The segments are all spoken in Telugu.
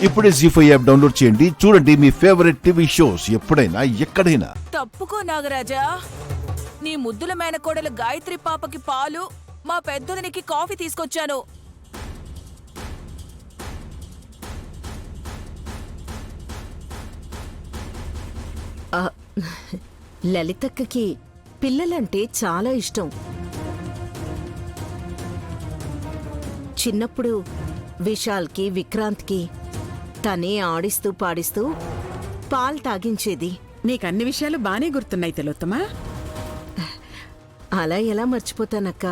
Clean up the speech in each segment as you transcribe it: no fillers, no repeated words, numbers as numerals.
ఇప్పుడే జీ5 యాప్ డౌన్లోడ్ చేయండి. చూడండి మీ ఫేవరెట్ టీవీ షోస్ ఎప్పుడైనా ఎక్కడైనా. తప్పుకో నాగరాజా, నీ ముద్దుల మేనకోడలు గాయత్రి పాపకి పాలు, మా పెద్దదినికి కాఫీ తీసుకొచ్చాను. లలితక్కకి పిల్లలంటే చాలా ఇష్టం. చిన్నప్పుడు విశాల్కి, విక్రాంత్కి తనే ఆడిస్తూ పాడిస్తూ పాలు తాగించేది. నీకన్ని విషయాలు బానే గుర్తున్నాయి తెలోత్తమా. అలా ఎలా మర్చిపోతానక్క?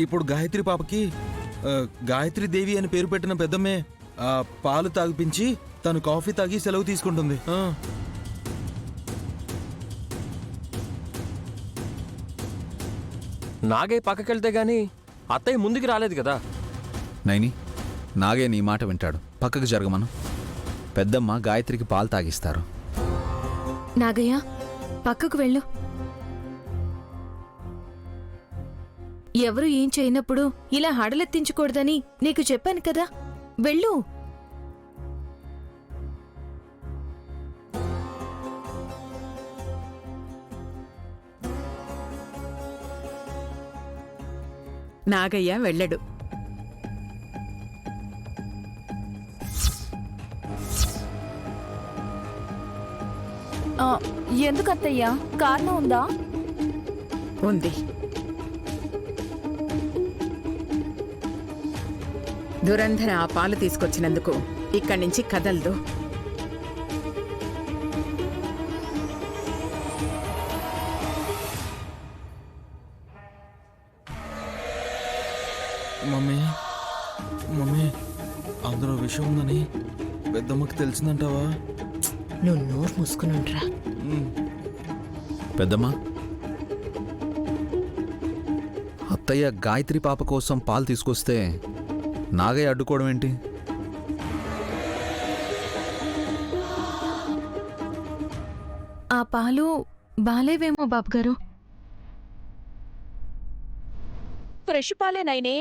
ఇప్పుడు గాయత్రి పాపకి గాయత్రి దేవి అని పేరు పెట్టిన పెద్దమ్మే పాలు తాగిపించి తను కాఫీ తాగి సెలవు తీసుకుంటుంది. నాగే పక్కకెళ్తే గాని అత్తయ్య ముందుకు రాలేదు కదా. నైని, నాగే నీ మాట వింటాడు. పక్కకు జరగమను. పెద్దమ్మ గాయత్రికి పాలు తాగిస్తారు. నాగయ్య, పక్కకు వెళ్ళు. ఎవరు ఏం చేయనప్పుడు ఇలా హడలెత్తించకూడదని నీకు చెప్పాను కదా, వెళ్ళు. నాగయ్య వెళ్ళడు. ఎందుకత్తయ్యా? కారణం ఉందా? ఉంది. దురంధర ఆ పాలు తీసుకొచ్చినందుకు ఇక్కడి నుంచి కదలదు. మమ్మీ మమ్మీ, అందులో విషయం ఉందని పెద్దమ్మకి తెలిసిందంటావా? నువ్వు నోరు మూసుకునుండ్రా. పెద్దమ్మ, అత్తయ్య గాయత్రి పాప కోసం పాలు తీసుకొస్తే నాగయ్య అడ్డుకోవడం ఏంటి? ఆ పాలు బాలేవేమో బాబుగారు. ఫ్రెష్ పాలేనైనే.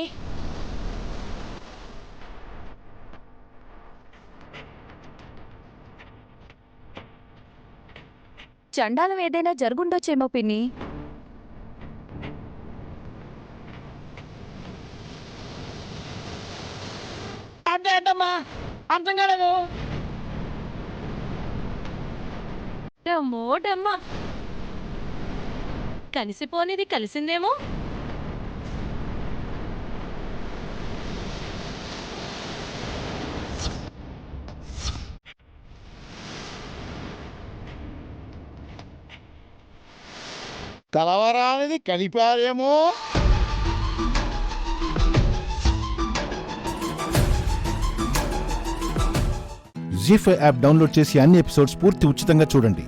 చండాలం ఏదైనా జరుగుండొచ్చేమో పిన్ని. మోడమ్మా, కలిసిపోనిది కలిసిందేమో. కలవరానిది కలిపారేమో. జీ5 యాప్ డౌన్లోడ్ చేసి అన్ని ఎపిసోడ్స్ పూర్తి ఉచితంగా చూడండి.